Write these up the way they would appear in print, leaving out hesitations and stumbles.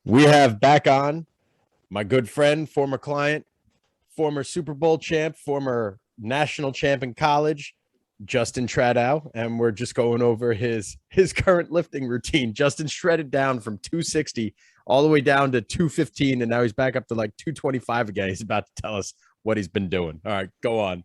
We have back on my good friend, former client, former Super Bowl champ, former national champ in college, Justin Trattou, and we're just going over his current lifting routine. Justin shredded down from 260 all the way down to 215, and now he's back up to like 225 again. He's about to tell us what he's been doing. All right, go on.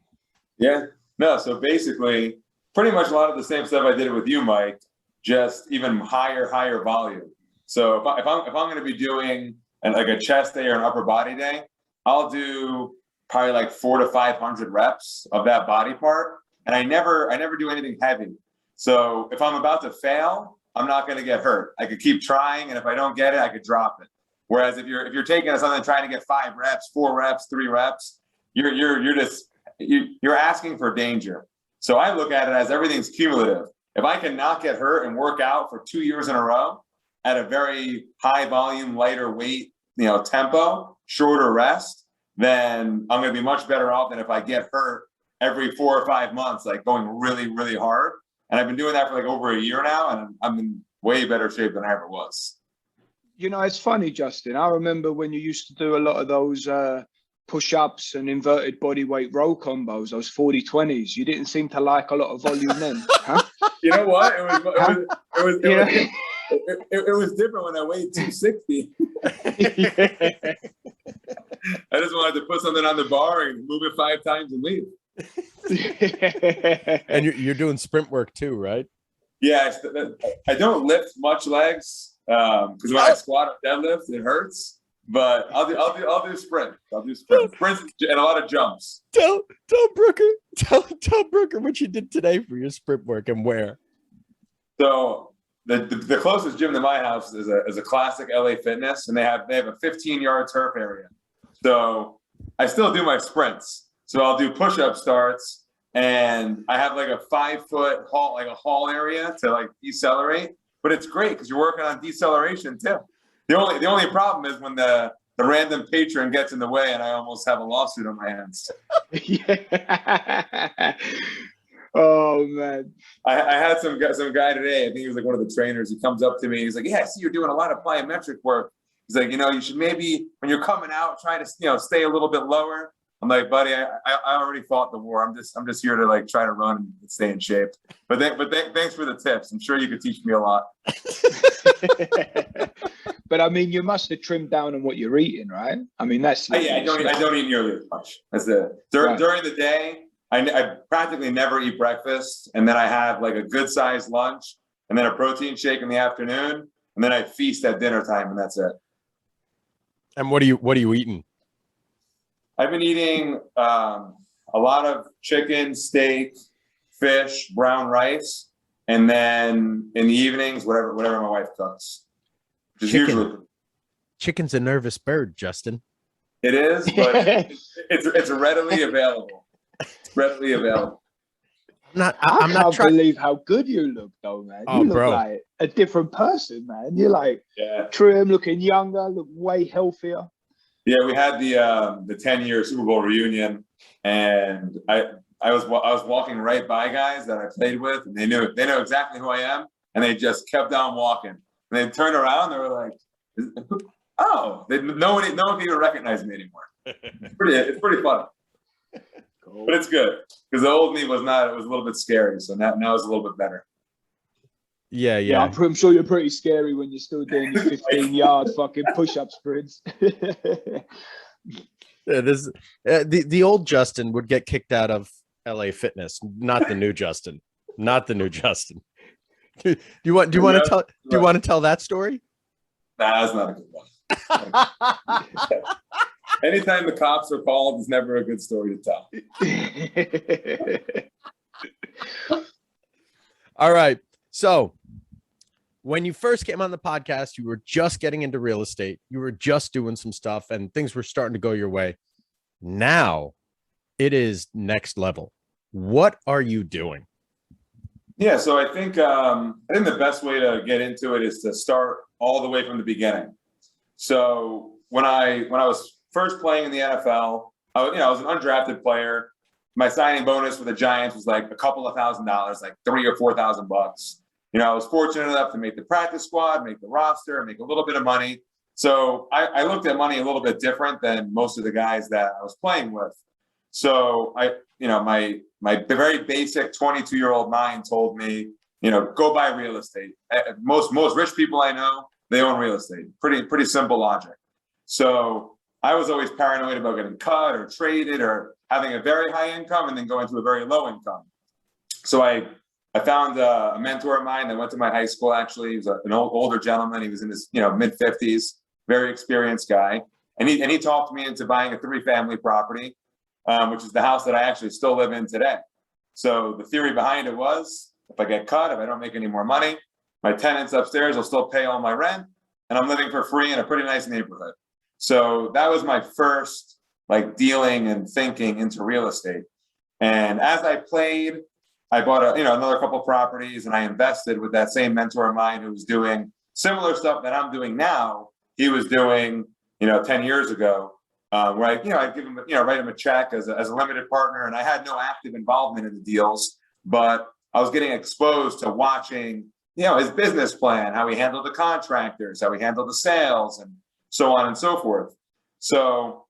Yeah, no, so basically, pretty much a lot of the same stuff I did with you, Mike, just even higher volume. So if I'm going to be doing like a chest day or an upper body day, I'll do probably like 400 to 500 reps of that body part, and I never do anything heavy. So if I'm about to fail, I'm not going to get hurt. I could keep trying, and if I don't get it, I could drop it. Whereas if you're taking something trying to get 5 reps, 4 reps, 3 reps, you're asking for danger. So I look at it as everything's cumulative. If I can not get hurt and work out for 2 years in a row at a very high volume, lighter weight, tempo, shorter rest, then I'm going to be much better off than if I get hurt every 4 or 5 months, like going really, really hard. And I've been doing that for like over a year now, and I'm in way better shape than I ever was. It's funny, Justin. I remember when you used to do a lot of those push-ups and inverted body weight row combos, those 40-20s. You didn't seem to like a lot of volume then, huh? You know what? It was different when I weighed 260. I just wanted to put something on the bar and move it 5 times and leave. And you're doing sprint work too, right? Yeah, I don't lift much legs because when I squat or deadlift, it hurts. But I'll do sprint. Sprints and a lot of jumps. Tell Brooker what you did today for your sprint work and where. So the closest gym to my house is a classic LA Fitness, and they have a 15-yard turf area. So I still do my sprints. So I'll do push-up starts, and I have like a 5-foot haul, like a haul area to like decelerate. But it's great because you're working on deceleration too. The only problem is when the random patron gets in the way, and I almost have a lawsuit on my hands. Yeah. Oh man, I had some guy today. I think he was like one of the trainers. He comes up to me. He's like, "Yeah, I see you're doing a lot of plyometric work." He's like, "You should maybe when you're coming out, try to stay a little bit lower." I'm like, "Buddy, I already fought the war. I'm just here to like try to run and stay in shape." But thanks for the tips. I'm sure you could teach me a lot. But I mean, you must have trimmed down on what you're eating, right? I mean, that's I don't eat nearly as much. That's it. During the day, I practically never eat breakfast, and then I have like a good sized lunch, and then a protein shake in the afternoon, and then I feast at dinner time, and that's it. And what are you eating? I've been eating a lot of chicken, steak, fish, brown rice, and then in the evenings, whatever my wife cooks. Chicken's a nervous bird, Justin. It is, but it's readily available. It's readily available. I can't believe how good you look, though, man. You look like a different person, man. You're like trim, looking younger, look way healthier. Yeah, we had the 10-year Super Bowl reunion, and I was walking right by guys that I played with, and they know exactly who I am, and they just kept on walking. And they turned around, they were like, "Oh!" No one can even recognize me anymore. It's pretty funny, cool. But it's good because the old me was not. It was a little bit scary, so now it's a little bit better. Yeah. I'm sure you're pretty scary when you're still doing your 15-yard fucking push-up sprints. Yeah, the old Justin would get kicked out of LA Fitness, not the new Justin. Not the new Justin. Do you want to tell that story? Nah, that's not a good one. Anytime the cops are called, it's never a good story to tell. All right. So when you first came on the podcast, you were just getting into real estate. You were just doing some stuff and things were starting to go your way. Now it is next level. What are you doing? Yeah, so I think the best way to get into it is to start all the way from the beginning. So when I was first playing in the NFL, I was an undrafted player. My signing bonus for the Giants was like a couple of $1,000s, like $3,000 or $4,000. I was fortunate enough to make the practice squad, make the roster, make a little bit of money. So I looked at money a little bit different than most of the guys that I was playing with. So my very basic 22-year-old mind told me, go buy real estate. Most rich people I know, they own real estate. Pretty simple logic. So I was always paranoid about getting cut or traded or having a very high income and then going to a very low income. So I found a mentor of mine that went to my high school. Actually, he was an older gentleman. He was in his mid 50s, very experienced guy, and he talked me into buying a 3-family property, which is the house that I actually still live in today. So the theory behind it was, if I get cut, if I don't make any more money, my tenants upstairs will still pay all my rent, and I'm living for free in a pretty nice neighborhood. So that was my first dealing and thinking into real estate. And as I played, I bought another couple properties, and I invested with that same mentor of mine who was doing similar stuff that I'm doing now. He was doing 10 years ago, where I'd give him write him a check as a limited partner, and I had no active involvement in the deals, but I was getting exposed to watching his business plan, how he handled the contractors, how he handled the sales, and so on and so forth. So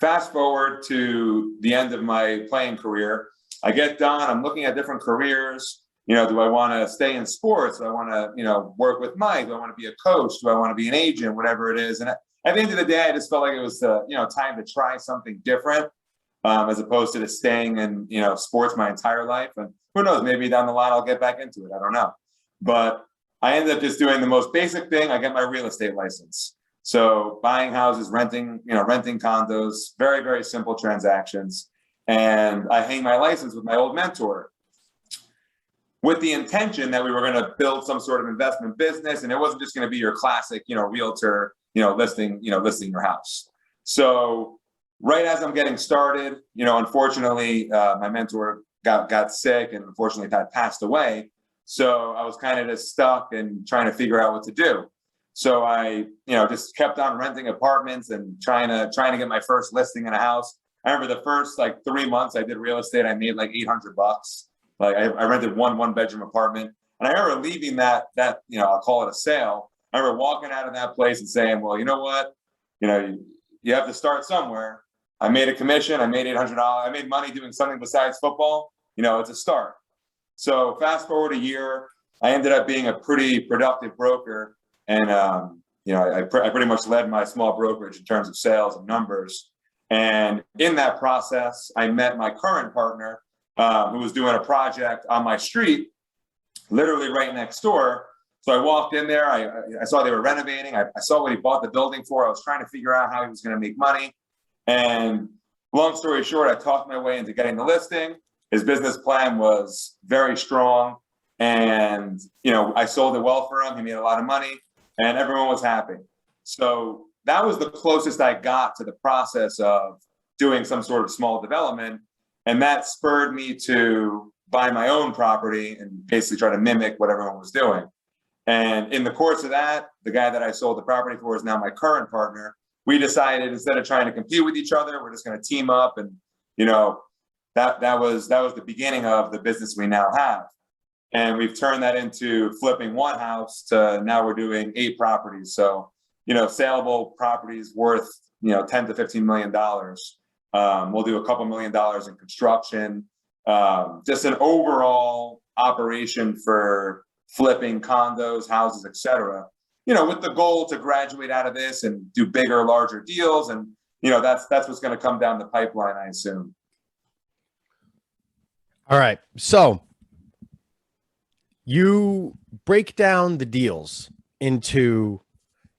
fast forward to the end of my playing career, I get done, I'm looking at different careers. Do I want to stay in sports? Do I want to, work with Mike? Do I want to be a coach? Do I want to be an agent? Whatever it is. And at the end of the day, I just felt like it was, time to try something different, as opposed to just staying in, sports my entire life. And who knows, maybe down the line, I'll get back into it. I don't know. But I ended up just doing the most basic thing. I get my real estate license. So buying houses, renting condos, very, very simple transactions. And I hang my license with my old mentor with the intention that we were going to build some sort of investment business. And it wasn't just going to be your classic, realtor, listing your house. So right as I'm getting started, unfortunately, my mentor got sick and unfortunately had passed away. So I was kind of just stuck and trying to figure out what to do. So I, just kept on renting apartments and trying to get my first listing in a house. I remember the first 3 months I did real estate, I made $800. I rented one bedroom apartment, and I remember leaving that I'll call it a sale. I remember walking out of that place and saying, well, you know what, you have to start somewhere. I made a commission. I made $800. I made money doing something besides football. It's a start. So fast forward a year, I ended up being a pretty productive broker. And, I pretty much led my small brokerage in terms of sales and numbers. And in that process, I met my current partner, who was doing a project on my street, literally right next door. So I walked in there. I saw they were renovating. I saw what he bought the building for. I was trying to figure out how he was going to make money. And long story short, I talked my way into getting the listing. His business plan was very strong. And, I sold it well for him. He made a lot of money and everyone was happy. So that was the closest I got to the process of doing some sort of small development. And that spurred me to buy my own property and basically try to mimic what everyone was doing. And in the course of that, the guy that I sold the property for is now my current partner. We decided, instead of trying to compete with each other, we're just going to team up. And, that was the beginning of the business we now have. And we've turned that into flipping one house to now we're doing 8 properties. So, saleable properties worth, $10 to $15 million. We'll do a couple $1 million in construction, just an overall operation for flipping condos, houses, etc. With the goal to graduate out of this and do bigger, larger deals. And, that's what's going to come down the pipeline, I assume. All right. So you break down the deals into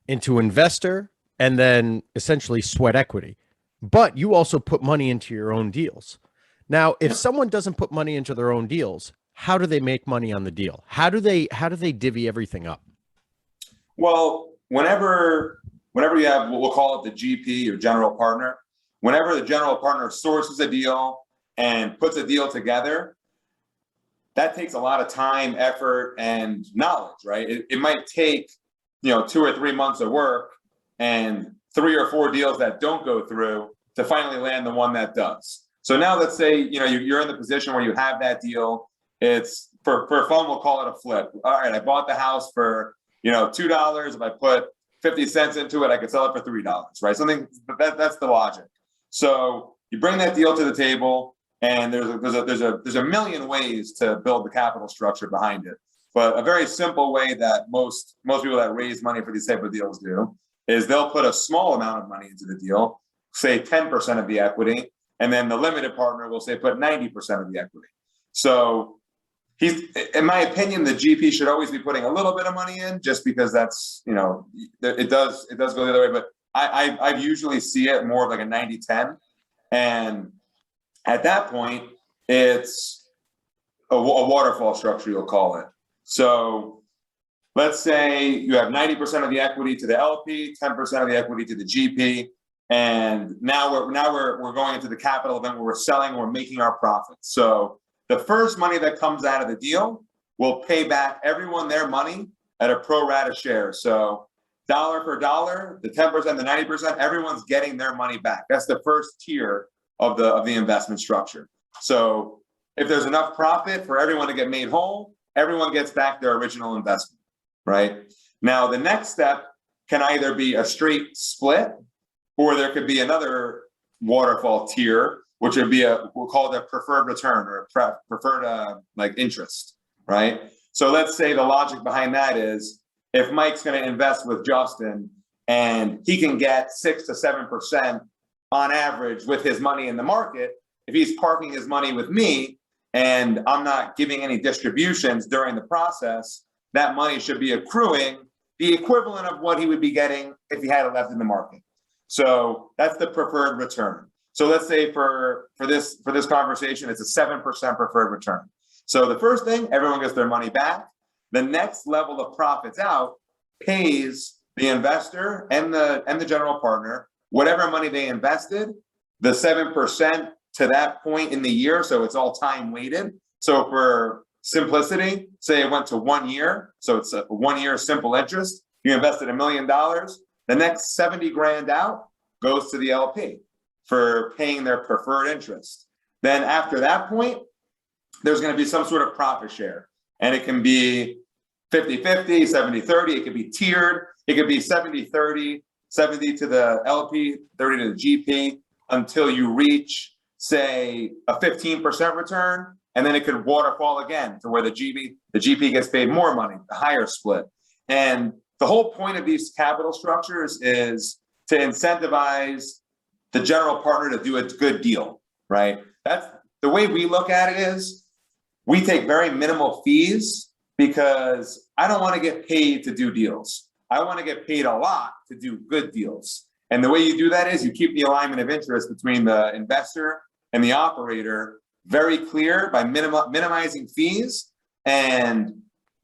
investor and then essentially sweat equity, but you also put money into your own deals. Now, if someone doesn't put money into their own deals, how do they make money on the deal? How do they divvy everything up? Well, whenever you have, we'll call it the GP or general partner, whenever the general partner sources a deal and puts a deal together, that takes a lot of time, effort, and knowledge, right? It might take, 2 or 3 months of work and 3 or 4 deals that don't go through to finally land the one that does. So now let's say, you're in the position where you have that deal. It's for fun, we'll call it a flip. All right, I bought the house for, $2. If I put 50 cents into it, I could sell it for $3, right? Something that's the logic. So you bring that deal to the table, and there's a million ways to build the capital structure behind it. But a very simple way that most people that raise money for these type of deals do is they'll put a small amount of money into the deal, say 10% of the equity, and then the limited partner will say put 90% of the equity. So in my opinion, the GP should always be putting a little bit of money in, just because that's, it does go the other way. But I usually see it more of like a 90-10. And at that point, it's a waterfall structure, you'll call it. So let's say you have 90% of the equity to the LP, 10% of the equity to the GP. And now we're going into the capital event where we're selling, we're making our profits. So the first money that comes out of the deal will pay back everyone their money at a pro rata share. So dollar for dollar, the 10%, the 90%, everyone's getting their money back. That's the first tier of the investment structure. So if there's enough profit for everyone to get made whole, everyone gets back their original investment, right? Now, the next step can either be a straight split, or there could be another waterfall tier, which would be we'll call it a preferred return, or a preferred like interest, right? So let's say the logic behind that is, if Mike's going to invest with Justin and he can get 6 to 7% on average with his money in the market, if he's parking his money with me and I'm not giving any distributions during the process, that money should be accruing the equivalent of what he would be getting if he had it left in the market. So that's the preferred return. So let's say for this conversation, it's a 7% preferred return. So the first thing, everyone gets their money back. The next level of profits out pays the investor and the general partner whatever money they invested, the 7% to that point in the year. So it's all time weighted. So for simplicity, say it went to 1 year. So it's a 1 year simple interest. You invested $1 million. The next 70 grand out goes to the LP for paying their preferred interest. Then after that point, there's going to be some sort of profit share. And it can be 50-50, 70-30. It could be tiered. It could be 70-30, 70 to the LP, 30 to the GP, until you reach, say, a 15% return. And then it could waterfall again to where the GP gets paid more money, the higher split. And the whole point of these capital structures is to incentivize the general partner to do a good deal, right? That's the way we look at it. Is we take very minimal fees because I don't want to get paid to do deals. I want to get paid a lot to do good deals. And the way you do that is you keep the alignment of interest between the investor and the operator very clear by minimizing fees and,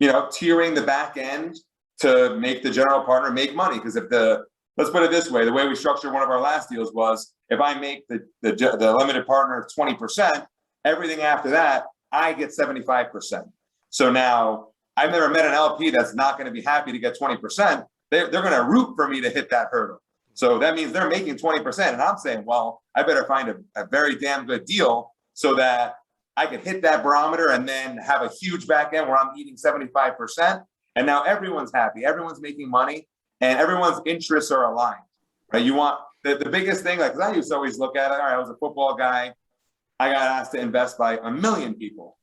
tiering the back end to make the general partner make money. Because let's put it this way, the way we structured one of our last deals was, if I make the limited partner 20%, everything after that, I get 75%. So now I've never met an LP that's not going to be happy to get 20%. They're going to root for me to hit that hurdle. So that means they're making 20%. And I'm saying, well, I better find a very damn good deal so that I could hit that barometer and then have a huge back end where I'm eating 75%. And now everyone's happy. Everyone's making money and everyone's interests are aligned, right? You want the biggest thing, like, 'cause I used to always look at it. All right, I was a football guy. I got asked to invest by 1 million people.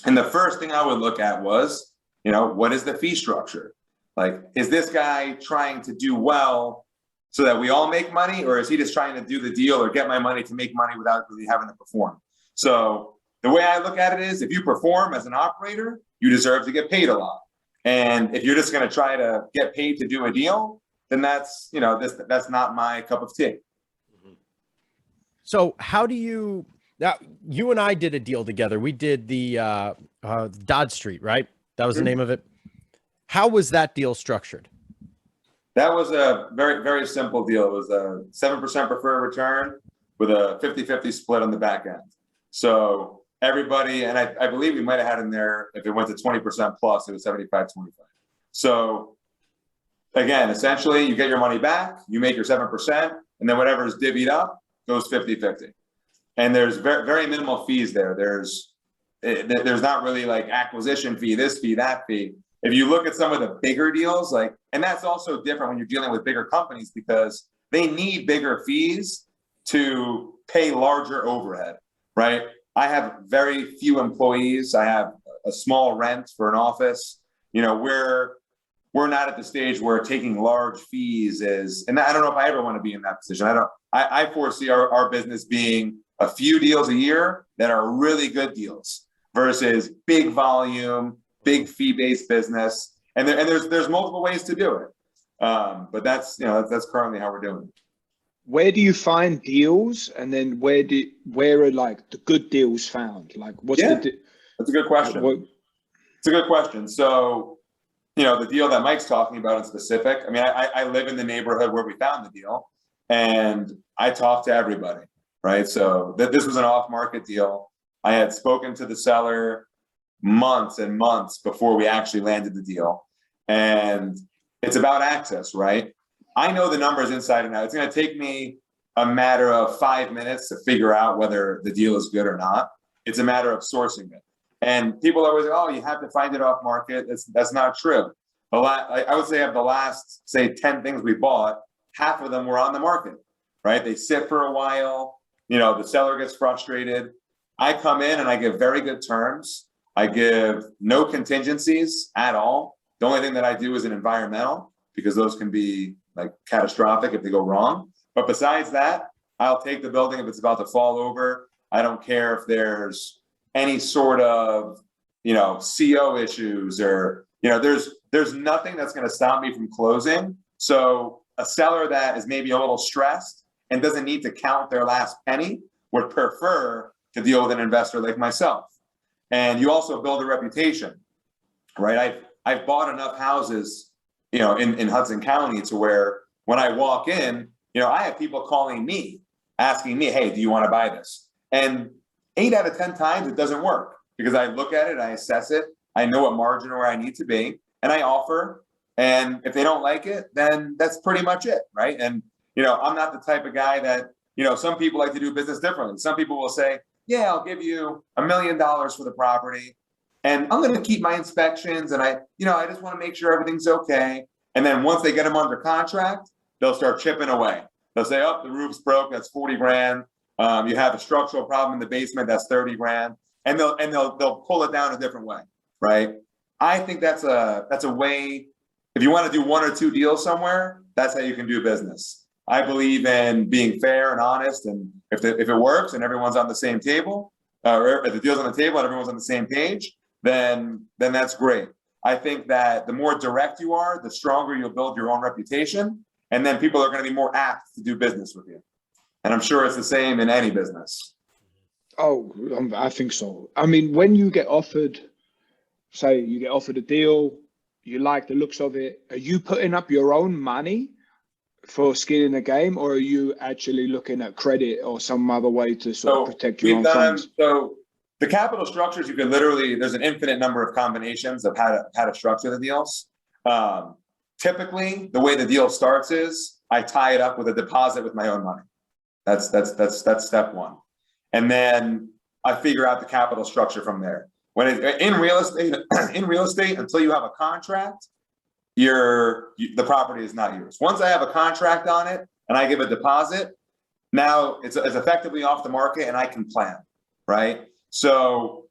And the first thing I would look at was, what is the fee structure? Like, is this guy trying to do well so that we all make money? Or is he just trying to do the deal or get my money to make money without really having to perform? So the way I look at it is, if you perform as an operator, you deserve to get paid a lot. And if you're just going to try to get paid to do a deal, then that's not my cup of tea. So how do you, now you and I did a deal together. We did the Dodd Street, right? That was the name of it. How was that deal structured? That was a very, very simple deal. It was a 7% preferred return with a 50-50 split on the back end. So everybody, and I believe we might have had in there, if it went to 20% plus, it was 75-25. So again, essentially you get your money back, you make your 7%, and then whatever is divvied up goes 50-50. And there's very, very minimal fees there. There's not really like acquisition fee, this fee, that fee. If you look at some of the bigger deals, like And that's also different when you're dealing with bigger companies because they need bigger fees to pay larger overhead, right? I have very few employees. I have a small rent for an office. You know, we're not at the stage where taking large fees is, and I don't know if I ever want to be in that position. I foresee our business being a few deals a year that are really good deals versus big volume, big fee-based business. And there's multiple ways to do it. But that's currently how we're doing it. Where do you find deals, and then where are like the good deals found? Like, what's that's a good question. It's a good question. So, the deal that Mike's talking about in specific, I mean, I live in the neighborhood where we found the deal, and I talk to everybody, right? So this was an off-market deal. I had spoken to the seller months and months before we actually landed the deal, and it's about access, right? I know the numbers inside and out. It's going to take me a matter of 5 minutes to figure out whether the deal is good or not. It's a matter of sourcing it. And people always say, oh, you have to find it off market. That's not true. I would say of the last, say, 10 things we bought, half of them were on the market, right? They sit for a while. The seller gets frustrated. I come in and I give very good terms. I give no contingencies at all. The only thing that I do is an environmental, because those can be like catastrophic if they go wrong. But besides that, I'll take the building if it's about to fall over. I don't care if there's any sort of, CO issues or, there's nothing that's going to stop me from closing. So a seller that is maybe a little stressed and doesn't need to count their last penny would prefer to deal with an investor like myself. And you also build a reputation, right? I've bought enough houses, in Hudson County to where when I walk in, I have people calling me, asking me, hey, do you want to buy this? And 8 out of 10 times it doesn't work because I look at it, I assess it, I know what margin where I need to be, and I offer. And if they don't like it, then that's pretty much it, right? And, I'm not the type of guy that, some people like to do business differently. Some people will say, yeah, I'll give you $1 million for the property, and I'm going to keep my inspections, and I just want to make sure everything's okay. And then once they get them under contract, they'll start chipping away. They'll say, oh, the roof's broke, that's 40 grand. You have a structural problem in the basement, that's 30 grand. And they'll pull it down a different way, right? I think that's a way, if you want to do 1 or 2 deals somewhere, that's how you can do business. I believe in being fair and honest, and if it works and everyone's on the same table, or if the deal's on the table and everyone's on the same page, then that's great. I think that the more direct you are, the stronger you'll build your own reputation, and then people are going to be more apt to do business with you. And I'm sure it's the same in any business. Oh, I think so. I mean, when you get offered, say you get offered a deal, you like the looks of it, are you putting up your own money for skin in the game, or are you actually looking at credit or some other way to sort of protect your own funds? So the capital structures, you can literally, there's an infinite number of combinations of how to structure the deals. Typically, the way the deal starts is I tie it up with a deposit with my own money. That's step one. And then I figure out the capital structure from there. In real estate, until you have a contract, the property is not yours. Once I have a contract on it and I give a deposit, now it's effectively off the market and I can plan, right? So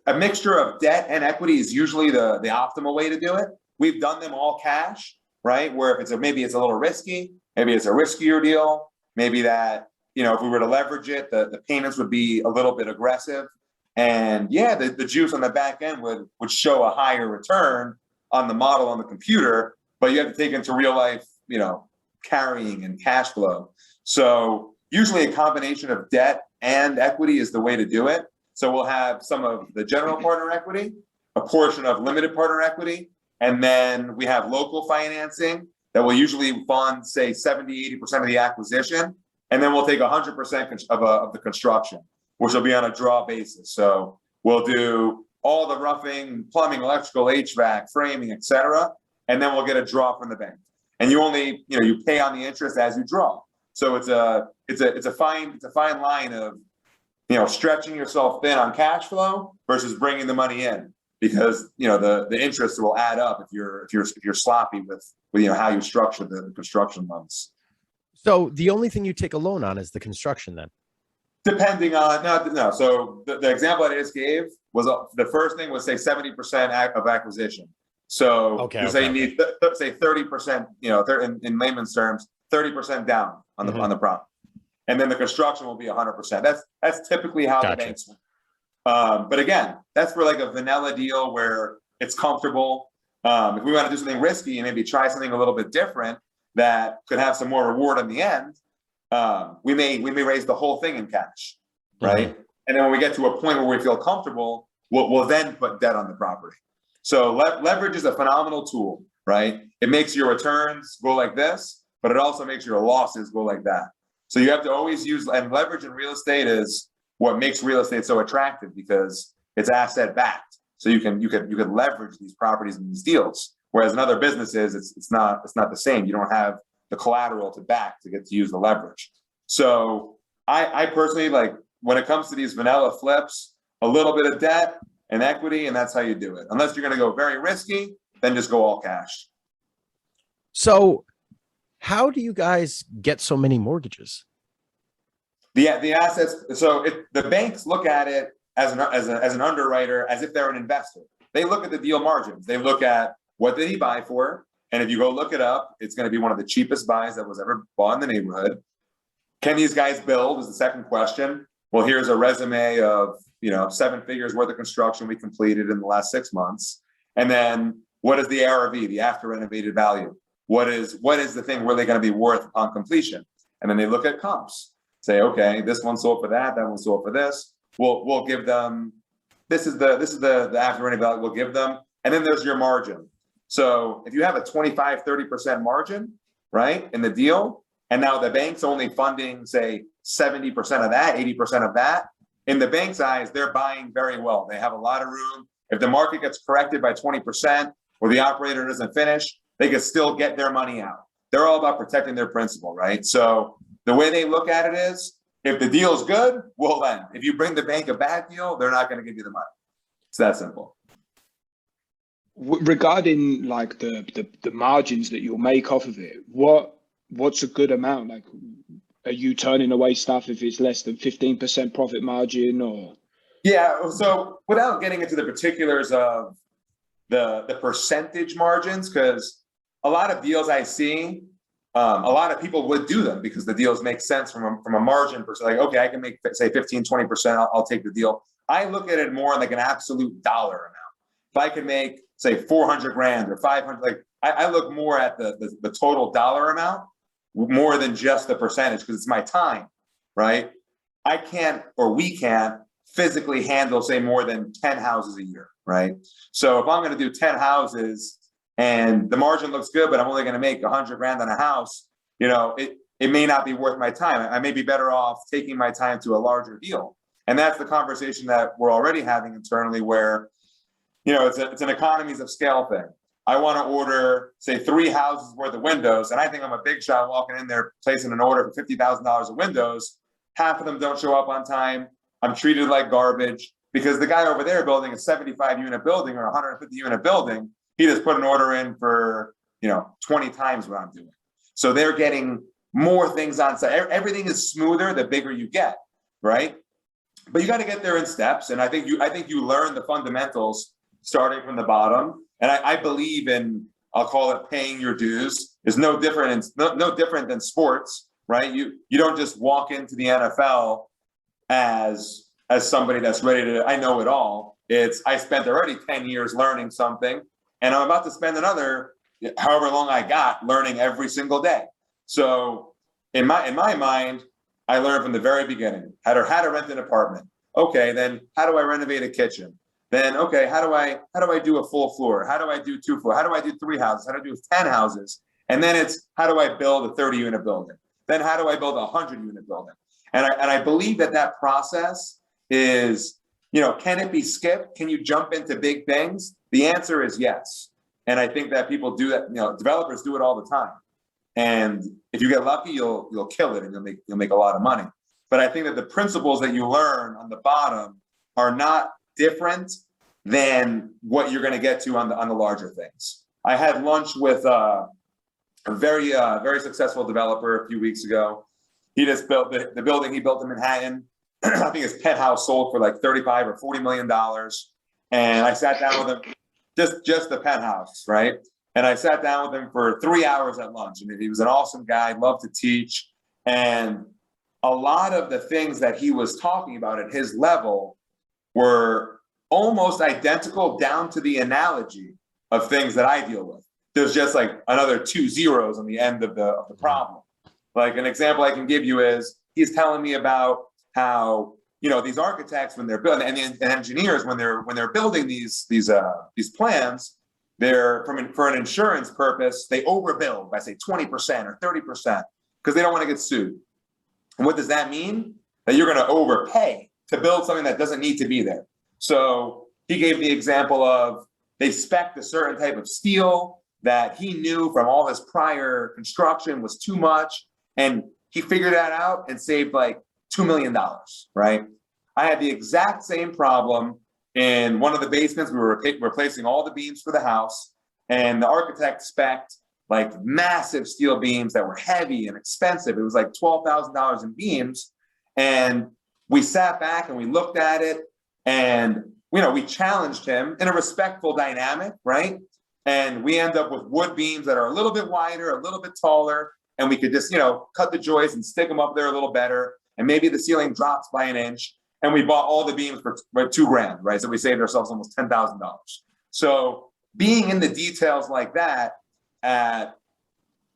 a mixture of debt and equity is usually the optimal way to do it. We've done them all cash, right? Where if maybe it's a little risky, maybe it's a riskier deal, maybe that, if we were to leverage it, the payments would be a little bit aggressive. And yeah, the juice on the back end would show a higher return on the model on the computer, but you have to take into real life, carrying and cash flow. So usually a combination of debt and equity is the way to do it. So we'll have some of the general partner equity, a portion of limited partner equity, and then we have local financing that will usually fund, say, 70, 80% of the acquisition. And then we'll take 100% of the construction, which will be on a draw basis. So we'll do all the roughing, plumbing, electrical, HVAC, framing, et cetera. And then we'll get a draw from the bank. And you only, you pay on the interest as you draw. So it's a fine line of, stretching yourself thin on cash flow versus bringing the money in. because the interest will add up if you're sloppy with how you structure the construction loans. So the only thing you take a loan on is the construction then? Depending on no. So the example I just gave was the first thing was say 70% of acquisition. So you need say 30%, in layman's terms, 30% down on the on the property, and then the construction will be 100%. That's typically how the banks work. But again, that's for like a vanilla deal where it's comfortable. If we want to do something risky and maybe try something a little bit different that could have some more reward in the end, we may raise the whole thing in cash, right? And then when we get to a point where we feel comfortable, we'll then put debt on the property. So leverage is a phenomenal tool, right? It makes your returns go like this, but it also makes your losses go like that. So you have to always use, and leverage in real estate is what makes real estate so attractive because it's asset backed. So you can leverage these properties in these deals. Whereas in other businesses, it's not the same. You don't have the collateral to back to get to use the leverage. So I personally, like, when it comes to these vanilla flips, a little bit of debt and equity, and that's how you do it. Unless you're going to go very risky, then just go all cash. So how do you guys get so many mortgages? The assets. So the banks look at it as an underwriter, as if they're an investor. They look at the deal margins. They look at what did he buy for, and if you go look it up, it's going to be one of the cheapest buys that was ever bought in the neighborhood. Can these guys build is the second question. Well, here's a resume of 7 figures worth of construction we completed in the last 6 months, and then what is the ARV, the after renovated value? What is the thing really going to be worth on completion? And then they look at comps. Say, okay, this one sold for that one sold for this. We'll give them, this is the after renovated value we'll give them, and then there's your margin. So if you have a 25, 30% margin, right, in the deal, and now the bank's only funding, say, 70% of that, 80% of that, in the bank's eyes, they're buying very well. They have a lot of room. If the market gets corrected by 20% or the operator doesn't finish, they can still get their money out. They're all about protecting their principal, right? So the way they look at it is, if the deal's good, we'll lend. If you bring the bank a bad deal, they're not going to give you the money. It's that simple. Regarding like the margins that you'll make off of it, what's a good amount? Like, are you turning away stuff if it's less than 15% profit margin, or? Yeah. So without getting into the particulars of the percentage margins, because a lot of deals I see, a lot of people would do them because the deals make sense from a margin perspective. Like, okay, I can make say 15, 20%. I'll take the deal. I look at it more like an absolute dollar amount. If I could make say 400 grand or 500, like I look more at the total dollar amount more than just the percentage, because it's my time, right? I can't, or we can't physically handle say more than 10 houses a year, right? So if I'm going to do 10 houses and the margin looks good, but I'm only going to make 100 grand on a house, it may not be worth my time. I may be better off taking my time to a larger deal. And that's the conversation that we're already having internally where, it's an economies of scale thing. I want to order, say, 3 houses worth of windows, and I think I'm a big shot walking in there, placing an order for $50,000 of windows. Half of them don't show up on time. I'm treated like garbage because the guy over there building a 75-unit building or a 150-unit building, he just put an order in for, 20 times what I'm doing. So they're getting more things on site. Everything is smoother the bigger you get, right? But you got to get there in steps, and I think you learn the fundamentals starting from the bottom. And I believe in, I'll call it paying your dues, is no different than sports, right? You don't just walk into the NFL as somebody that's ready to, I know it all. It's, I spent already 10 years learning something, and I'm about to spend another, however long I got, learning every single day. So in my mind, I learned from the very beginning how to rent an apartment. Okay, then how do I renovate a kitchen? Then, okay, how do I do a full floor? How do I do 2 floors? How do I do 3 houses? How do I do 10 houses? And then it's, how do I build a 30-unit building? Then how do I build a 100-unit building? And I believe that process is, can it be skipped? Can you jump into big things? The answer is yes. And I think that people do that, developers do it all the time. And if you get lucky, you'll kill it and you'll make a lot of money. But I think that the principles that you learn on the bottom are not different than what you're going to get to on the larger things. I had lunch with a very successful developer a few weeks ago. He just built the building he built in Manhattan. I think his penthouse sold for like $35 or $40 million. And I sat down with him, just the penthouse, right? And I sat down with him for 3 hours at lunch. And he was an awesome guy, loved to teach. And a lot of the things that he was talking about at his level were almost identical down to the analogy of things that I deal with. There's just like another 2 zeros on the end of the problem. Like an example I can give you is he's telling me about how, you know, these architects when they're building and the engineers when they're building these plans, they're for an insurance purpose, they overbuild by say 20% or 30% because they don't want to get sued. And what does that mean? That you're going to overpay to build something that doesn't need to be there. So he gave the example of they spec'd a certain type of steel that he knew from all his prior construction was too much. And he figured that out and saved like $2 million, right? I had the exact same problem in one of the basements. We were replacing all the beams for the house, and the architect spec'd like massive steel beams that were heavy and expensive. It was like $12,000 in beams. And we sat back and we looked at it, and we challenged him in a respectful dynamic, right? And we end up with wood beams that are a little bit wider, a little bit taller, and we could just, cut the joists and stick them up there a little better. And maybe the ceiling drops by an inch. And we bought all the beams for $2,000, right? So we saved ourselves almost $10,000. So being in the details like that at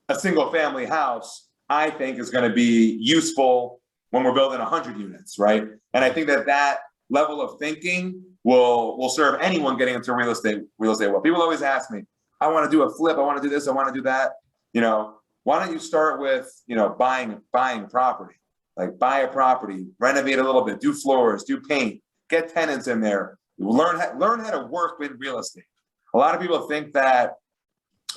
a single family house, I think is going to be useful when we're building 100 units, right? And I think that level of thinking will serve anyone getting into real estate well. People always ask me, I want to do a flip, I want to do this, I want to do that. Why don't you start with, buying property? Like buy a property, renovate a little bit, do floors, do paint, get tenants in there, learn how to work with real estate. A lot of people think that,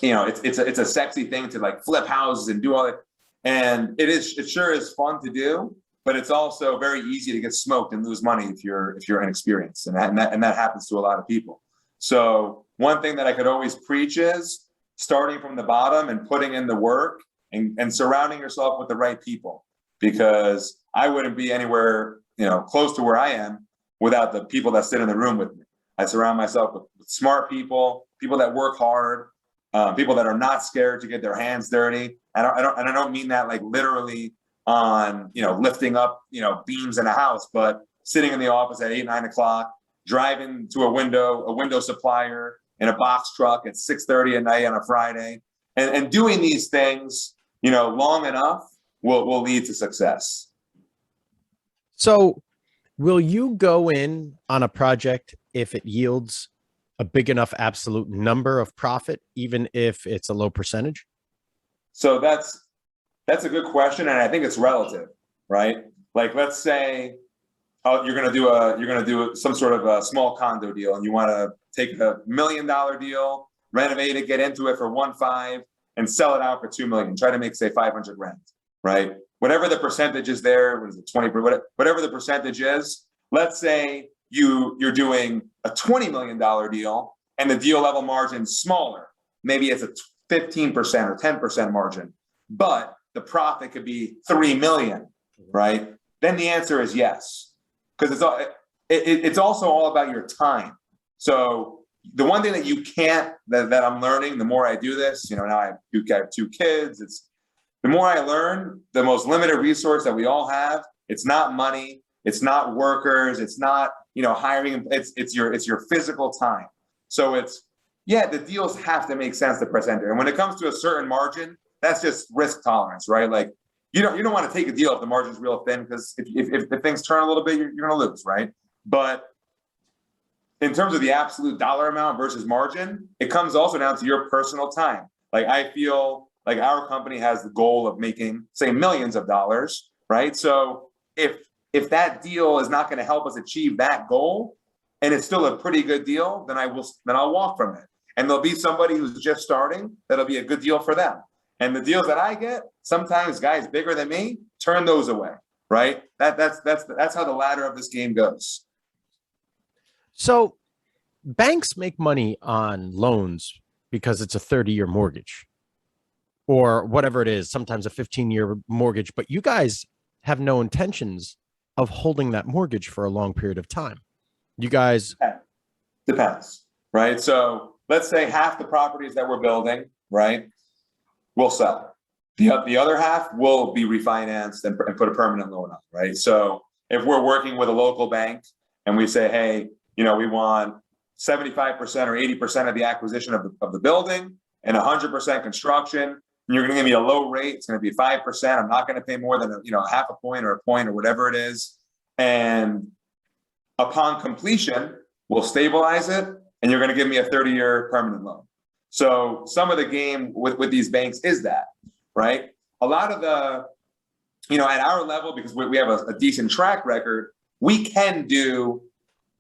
it's a sexy thing to like flip houses and do all that. And it sure is fun to do, but it's also very easy to get smoked and lose money if you're inexperienced. And that happens to a lot of people. So one thing that I could always preach is starting from the bottom and putting in the work and surrounding yourself with the right people. Because I wouldn't be anywhere, close to where I am without the people that sit in the room with me. I surround myself with smart people, people that work hard, people that are not scared to get their hands dirty. And I don't mean that like literally on, lifting up, beams in a house, but sitting in the office at 8, 9 o'clock, driving to a window supplier in a box truck at 6:30 at night on a Friday, and doing these things, long enough will lead to success. So will you go in on a project if it yields a big enough absolute number of profit, even if it's a low percentage? So that's a good question. And I think it's relative, right? Like, let's say you're going to do some sort of a small condo deal, and you want to take $1 million deal, renovate it, get into it for 1.5 and sell it out for $2 million, try to make say $500,000. Right? Whatever the percentage is there, what is it, 20, whatever the percentage is, let's say you're doing a $20 million deal and the deal level margin is smaller. Maybe it's a 15% or 10% margin, but the profit could be $3 million, right? Then the answer is yes. Because it's also all about your time. So the one thing that you can't, that I'm learning, the more I do this, now I have 2 kids, the more I learn, the most limited resource that we all have, it's not money, it's not workers, it's not, hiring, it's your physical time. So the deals have to make sense to press enter. And when it comes to a certain margin, that's just risk tolerance, right? Like you don't want to take a deal if the margin's real thin, because if the things turn a little bit, you're going to lose, right? But in terms of the absolute dollar amount versus margin, it comes also down to your personal time. Like I feel like our company has the goal of making, say, millions of dollars, right? So if that deal is not going to help us achieve that goal, and it's still a pretty good deal, then I'll walk from it. And there'll be somebody who's just starting that'll be a good deal for them. And the deals that I get, sometimes guys bigger than me turn those away, right? That's how the ladder of this game goes. So banks make money on loans because it's a 30-year mortgage or whatever it is, sometimes a 15-year mortgage, but you guys have no intentions of holding that mortgage for a long period of time. You guys depends, right? So let's say half the properties that we're building, right, we'll sell. The other half will be refinanced and put a permanent loan on, right? So if we're working with a local bank and we say, hey, you know, we want 75% or 80% of the acquisition of the building and 100% construction, and you're going to give me a low rate, it's going to be 5%. I'm not going to pay more than half a point or a point or whatever it is. And upon completion, we'll stabilize it, and you're going to give me a 30-year permanent loan. So some of the game with these banks is that, right? A lot of the, at our level, because we have a decent track record, we can do,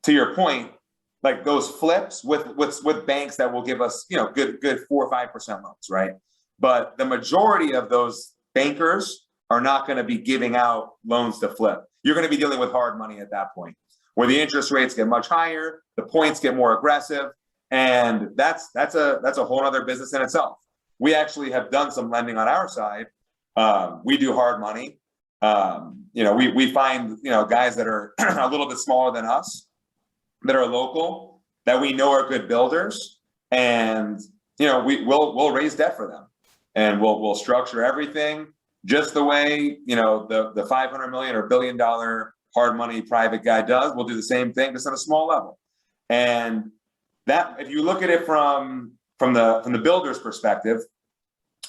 to your point, like those flips with banks that will give us, good 4 or 5% loans, right? But the majority of those bankers are not going to be giving out loans to flip. You're going to be dealing with hard money at that point, where the interest rates get much higher, the points get more aggressive, and that's a whole other business in itself. We actually have done some lending on our side. We do hard money. We find guys that are a little bit smaller than us, that are local, that we know are good builders, and we'll raise debt for them, and we'll structure everything just the way the $500 million or $1 billion hard money private guy does. We'll do the same thing, just on a small level. And that, if you look at it from the builder's perspective,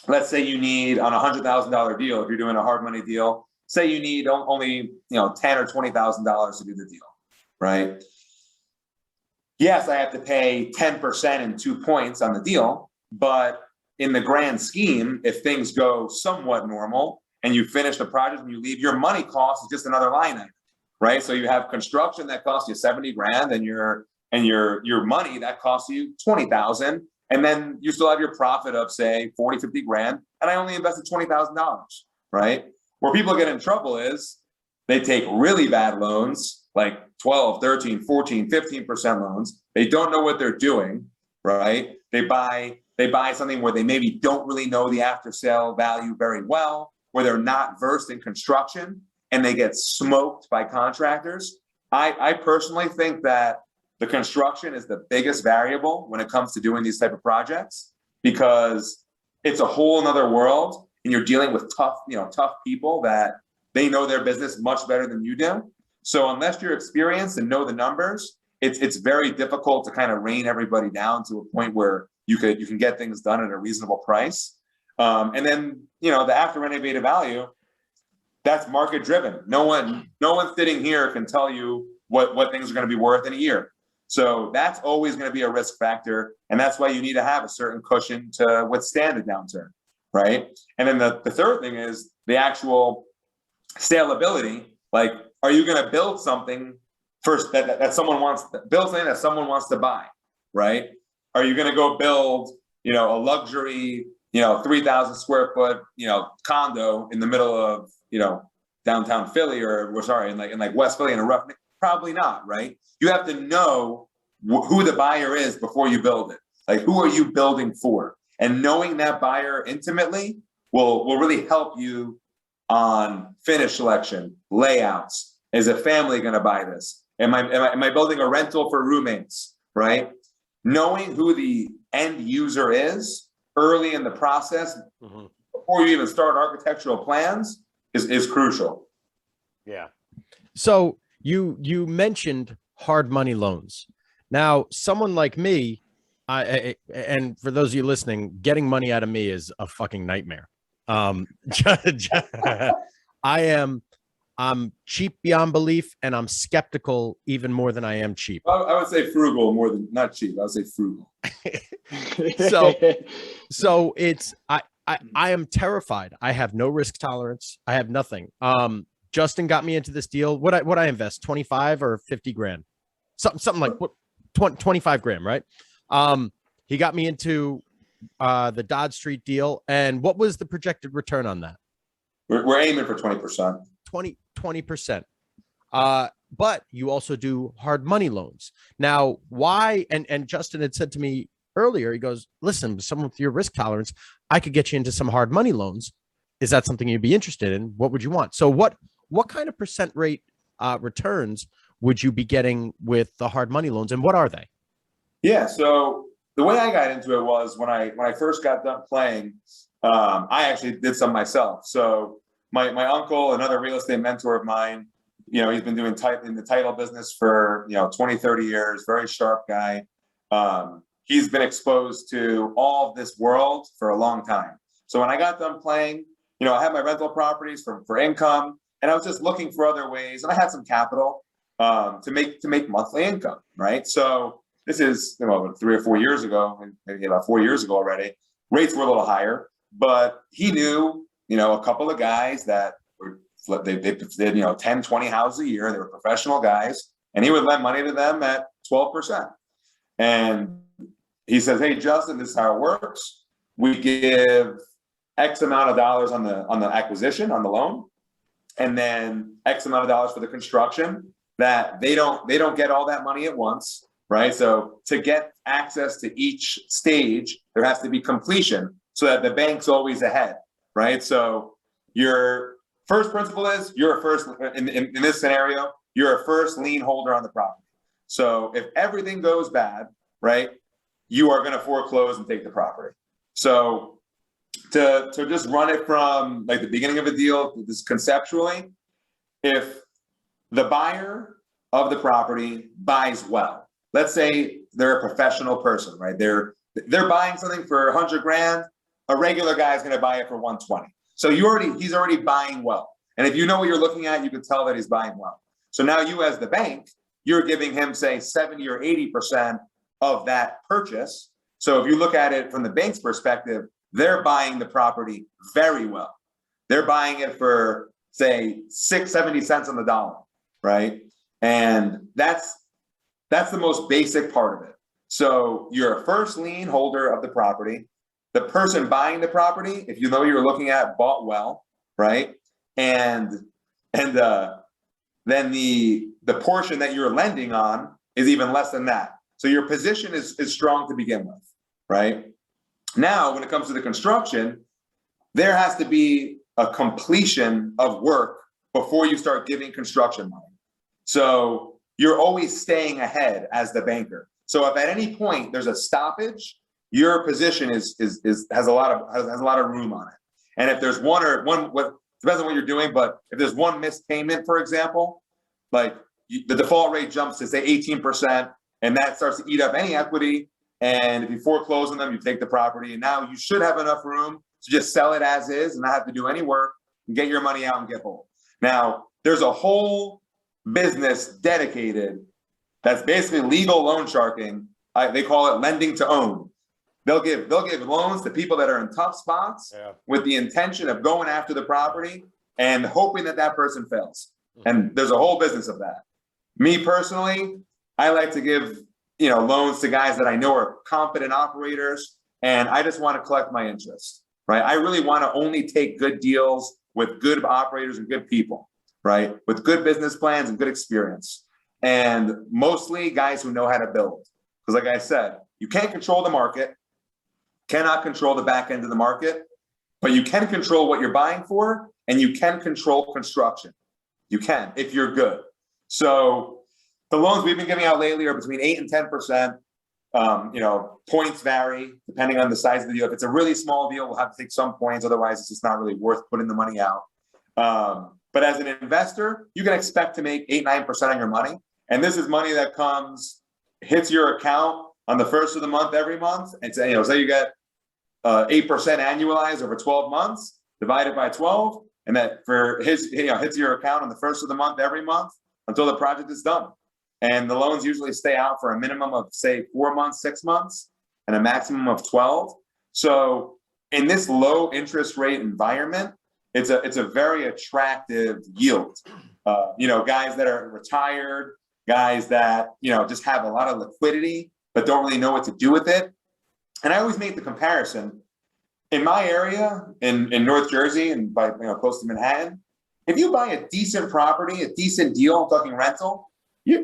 let's say you need on a $100,000 deal, if you're doing a hard money deal, say you need only $10,000 or $20,000 to do the deal, right? Yes, I have to pay 10% and 2 points on the deal, but in the grand scheme, if things go somewhat normal and you finish the project and you leave, your money cost is just another line item, right? So you have construction that costs you 70 grand, and your money that costs you 20,000, and then you still have your profit of say 40, 50 grand, and I only invested $20,000, right? Where people get in trouble is they take really bad loans, like 12, 13, 14, 15% loans. They don't know what they're doing, right? They buy something where they maybe don't really know the after sale value very well, where they're not versed in construction, and they get smoked by contractors. I personally think that the construction is the biggest variable when it comes to doing these type of projects, because it's a whole nother world, and you're dealing with tough people that they know their business much better than you do. So unless you're experienced and know the numbers, it's very difficult to kind of rein everybody down to a point where you can get things done at a reasonable price. And then, the after renovated value, that's market driven. No one sitting here can tell you what things are going to be worth in a year. So that's always going to be a risk factor. And that's why you need to have a certain cushion to withstand a downturn, right? And then the third thing is the actual saleability. Like, are you going to build something first that someone wants to build, something that someone wants to buy, right? Are you going to go build, a luxury, 3,000 square foot, condo in the middle of, downtown Philly, or in like West Philly in a rough? Probably not, right? You have to know who the buyer is before you build it. Like, who are you building for? And knowing that buyer intimately will really help you on finish selection, layouts. Is a family going to buy this? Am I building a rental for roommates, right? Knowing who the end user is early in the process, before you even start architectural plans, is crucial. Yeah. So you mentioned hard money loans. Now, someone like me, and for those of you listening, getting money out of me is a fucking nightmare. I'm cheap beyond belief, and I'm skeptical even more than I am cheap. I would say frugal more than not cheap. I would say frugal. So it's I am terrified. I have no risk tolerance. I have nothing. Justin got me into this deal. What I invest, 25 or 50 grand, something like 25 grand, right? He got me into the Dodge Street deal. And what was the projected return on that? We're aiming for 20%. 20%. but you also do hard money loans. Now, why? And Justin had said to me earlier, he goes, listen, with someone with your risk tolerance, I could get you into some hard money loans. Is that something you'd be interested in? What would you want? So what kind of percent rate returns would you be getting with the hard money loans, and what are they? Yeah. So the way I got into it was when I first got done playing, I actually did some myself. So my uncle, another real estate mentor of mine, he's been doing in the title business for 20, 30 years. Very sharp guy. He's been exposed to all of this world for a long time. So when I got done playing, I had my rental properties for income, and I was just looking for other ways, and I had some capital to make monthly income, right? So this is 3 or 4 years ago, maybe about 4 years ago already. Rates were a little higher, but he knew a couple of guys that they did 10, 20 houses a year. They were professional guys, and he would lend money to them at 12%. And he says, "Hey, Justin, this is how it works. We give X amount of dollars on the acquisition, on the loan, and then X amount of dollars for the construction. That they don't get all that money at once, right? So to get access to each stage, there has to be completion so that the bank's always ahead, right? So your first principle is you're a first in this scenario, you're a first lien holder on the property. So if everything goes bad, right, you are going to foreclose and take the property. So to just run it from like the beginning of a deal, this conceptually, if the buyer of the property buys well, let's say they're a professional person, right? They're buying something for $100,000. A regular guy is going to buy it for 120. So he's already buying well. And if you know what you're looking at, you can tell that he's buying well. So now you as the bank, you're giving him say 70 or 80% of that purchase. So if you look at it from the bank's perspective, they're buying the property very well. They're buying it for say 70 cents on the dollar, right? And that's the most basic part of it. So you're a first lien holder of the property. The person buying the property, if you know what you're looking at, bought well, right? And then the portion that you're lending on is even less than that. So your position is strong to begin with, right? Now, when it comes to the construction, there has to be a completion of work before you start giving construction money. So you're always staying ahead as the banker. So if at any point there's a stoppage, your position has a lot of room on it. And if there's one depends on what you're doing, but if there's one missed payment, for example, like the default rate jumps to say 18%, and that starts to eat up any equity. And if you foreclose on them, you take the property, and now you should have enough room to just sell it as is and not have to do any work and get your money out and get home. Now, there's a whole business dedicated that's basically legal loan sharking. They call it lending to own. They'll give loans to people that are in tough spots with the intention of going after the property and hoping that person fails. And there's a whole business of that. Me personally, I like to give loans to guys that I know are competent operators, and I just want to collect my interest, right? I really want to only take good deals with good operators and good people, right? With good business plans and good experience. And mostly guys who know how to build. Because like I said, you can't control the market, cannot control the back end of the market, but you can control what you're buying for, and you can control construction. You can, if you're good. So the loans we've been giving out lately are between 8 and 10%. Points vary depending on the size of the deal. If it's a really small deal, we'll have to take some points. Otherwise, it's just not really worth putting the money out. But as an investor, you can expect to make 8, 9% on your money. And this is money that hits your account on the first of the month every month. And say you get 8% annualized over 12 months, divided by 12. And that hits your account on the first of the month every month until the project is done. And the loans usually stay out for a minimum of, say, 4 months, 6 months, and a maximum of 12. So in this low interest rate environment, it's a very attractive yield. Guys that are retired, guys that, just have a lot of liquidity, but don't really know what to do with it. And I always make the comparison. In my area, in North Jersey and by close to Manhattan, if you buy a decent property, a decent deal, I'm talking rental,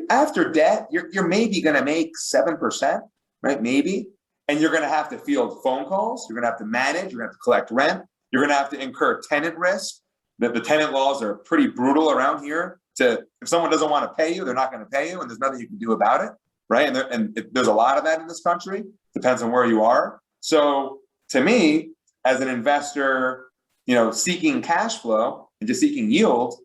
after debt, you're maybe going to make 7%, right? Maybe. And you're going to have to field phone calls. You're going to have to manage. You're going to have to collect rent. You're going to have to incur tenant risk. The tenant laws are pretty brutal around here. If someone doesn't want to pay you, they're not going to pay you, and there's nothing you can do about it, right? And there's a lot of that in this country. Depends on where you are. So to me, as an investor, seeking cash flow and just seeking yield,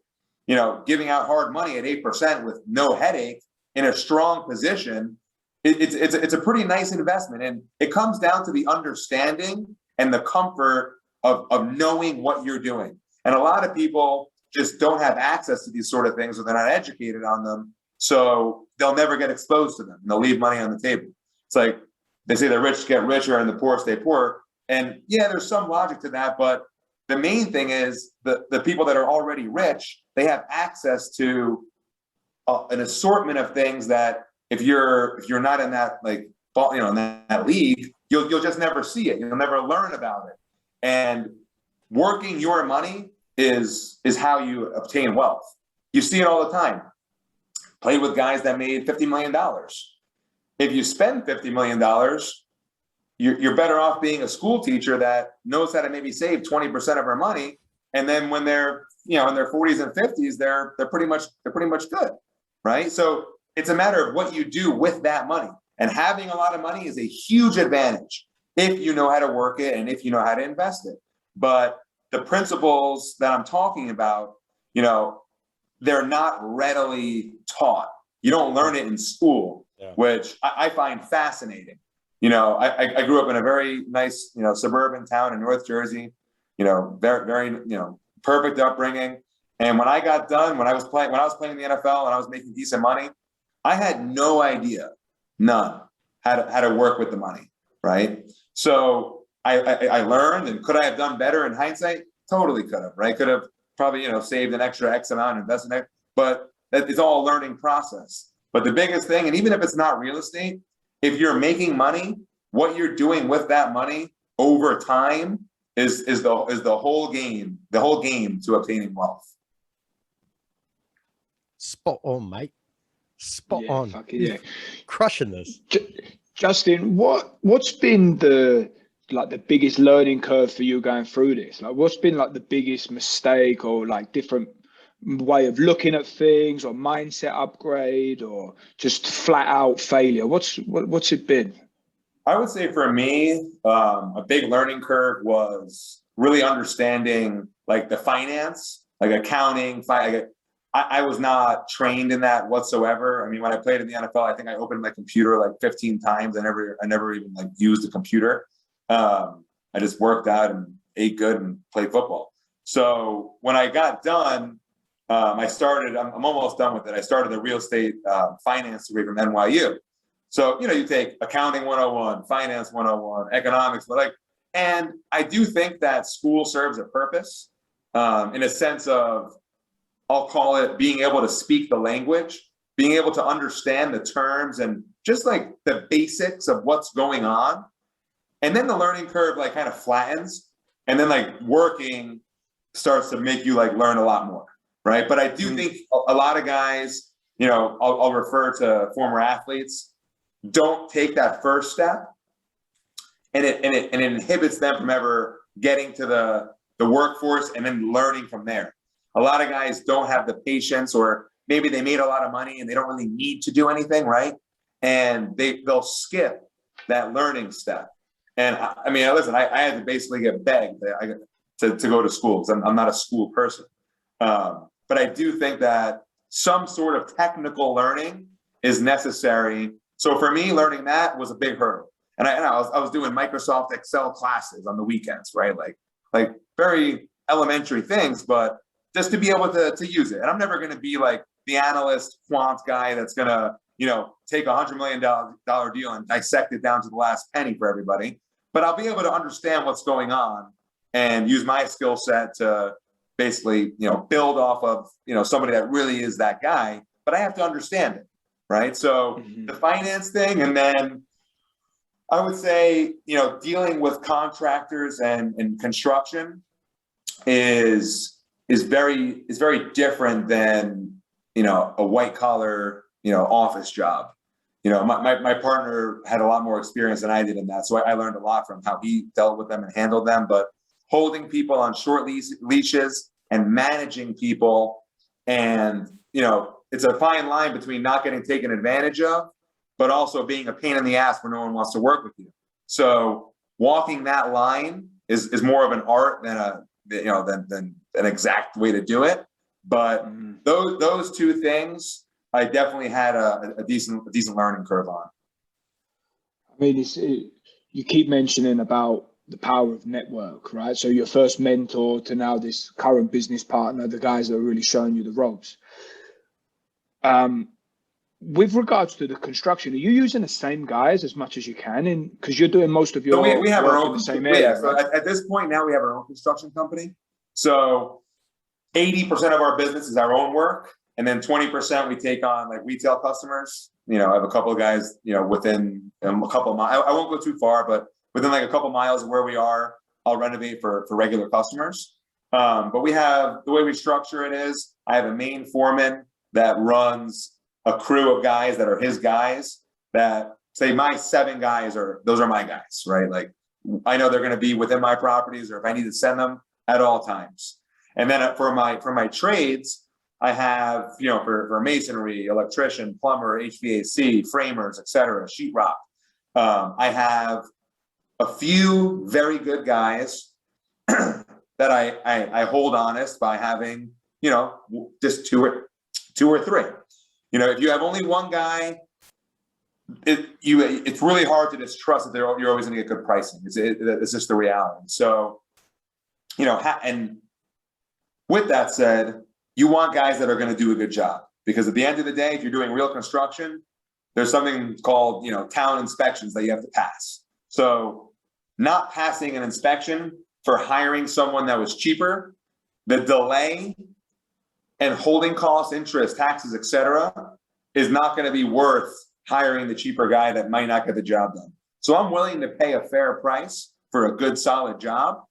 giving out hard money at 8% with no headache in a strong position, it's a pretty nice investment. And it comes down to the understanding and the comfort of knowing what you're doing. And a lot of people just don't have access to these sort of things, or they're not educated on them. So they'll never get exposed to them. And they'll leave money on the table. It's like they say the rich get richer and the poor stay poor. And yeah, there's some logic to that. But the main thing is the people that are already rich, they have access to an assortment of things that if you're not in that in that league, you'll just never see it. You'll never learn about it. And working your money is how you obtain wealth. You see it all the time. Played with guys that made $50 million. If you spend $50 million, you're better off being a school teacher that knows how to maybe save 20% of her money. And then when they're, in their 40s and 50s, they're pretty much good, right? So it's a matter of what you do with that money. And having a lot of money is a huge advantage if you know how to work it and if you know how to invest it. But the principles that I'm talking about, they're not readily taught. You don't learn it in school, which I find fascinating. I grew up in a very nice, suburban town in North Jersey, very, very, perfect upbringing. And when I got done, when I was playing in the NFL and I was making decent money, I had no idea, none, how to work with the money, right? So I learned, and could I have done better in hindsight? Totally could have, right? Could have probably, saved an extra X amount, invested in it, but it's all a learning process. But the biggest thing, and even if it's not real estate, if you're making money, what you're doing with that money over time is the whole game to obtaining wealth. Spot on, mate. Spot on. Yeah. Crushing this. Justin, what's been the biggest learning curve for you going through this? Like, what's been the biggest mistake, or different way of looking at things, or mindset upgrade, or just flat out failure? What's it been? I would say for me, a big learning curve was really understanding the finance, accounting. I was not trained in that whatsoever. I mean, when I played in the NFL, I think I opened my computer 15 times. I never even used a computer. I just worked out and ate good and played football. So when I got done, I'm almost done with it. I started a real estate finance degree from NYU. So, you take accounting 101, finance 101, economics, and I do think that school serves a purpose in a sense of, I'll call it being able to speak the language, being able to understand the terms and just the basics of what's going on. And then the learning curve kind of flattens, and then working starts to make you learn a lot more, right? But I do think a lot of guys, I'll refer to former athletes, don't take that first step, and it inhibits them from ever getting to the workforce and then learning from there. A lot of guys don't have the patience, or maybe they made a lot of money and they don't really need to do anything, right? And they'll skip that learning step. And I mean, listen, I had to basically get begged to go to school because I'm not a school person. But I do think that some sort of technical learning is necessary. So for me, learning that was a big hurdle. And I was doing Microsoft Excel classes on the weekends, right? Like very elementary things, but just to be able to use it. And I'm never going to be the analyst quant guy that's going to, take $100 million deal and dissect it down to the last penny for everybody. But I'll be able to understand what's going on and use my skill set to basically, build off of, somebody that really is that guy. But I have to understand it, right? So the finance thing, and then I would say, dealing with contractors and construction is is very different than, you know, a white collar, you know, office job. You know, my partner had a lot more experience than I did in that. So I learned a lot from how he dealt with them and handled them. But holding people on short leashes and managing people, and, you know, it's a fine line between not getting taken advantage of, but also being a pain in the ass when no one wants to work with you. So walking that line is more of an art than than an exact way to do it. But those two things, I definitely had a decent learning curve on. I mean, you keep mentioning about the power of network, right? So your first mentor to now this current business partner, the guys that are really showing you the ropes. With regards to the construction, are you using the same guys as much as you can? Because you're doing most of your we have work our own in the same area. Yeah, so at this point now we have our own construction company. So 80% of our business is our own work. And then 20% we take on like retail customers. You know, I have a couple of guys, you know, within a couple of miles. I won't go too far, but within like a couple of miles of where we are, I'll renovate for regular customers. But we have, the way we structure it is, I have a main foreman that runs a crew of guys that are his guys, that say my 7 guys those are my guys, right? Like I know they're going to be within my properties, or if I need to send them at all times. And then for my trades, I have, you know, for masonry, electrician, plumber, HVAC, framers, etc., sheetrock. I have a few very good guys that I hold honest by having, you know, just two or three. You know, if you have only one guy, it's really hard to just trust that you're always going to get good pricing. It's just the reality. So, you know, and with that said, you want guys that are going to do a good job, because at the end of the day, if you're doing real construction, there's something called, you know, town inspections that you have to pass. So not passing an inspection for hiring someone that was cheaper, the delay and holding costs, interest, taxes, etc., is not going to be worth hiring the cheaper guy that might not get the job done. So I'm willing to pay a fair price for a good, solid job,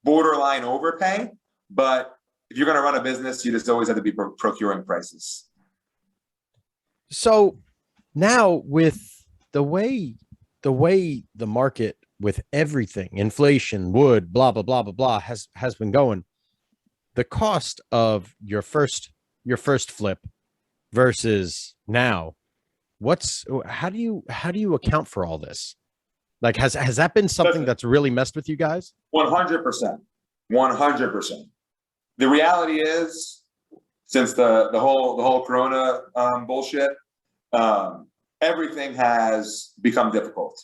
borderline overpay. But if you're going to run a business, you just always have to be procuring prices. So now with the way the market with everything, inflation, wood, blah, blah, blah, blah, blah, has been going, the cost of your first flip versus now, how do you account for all this? Like, has that been something that's really messed with you guys? 100%. The reality is, since the whole Corona bullshit, everything has become difficult.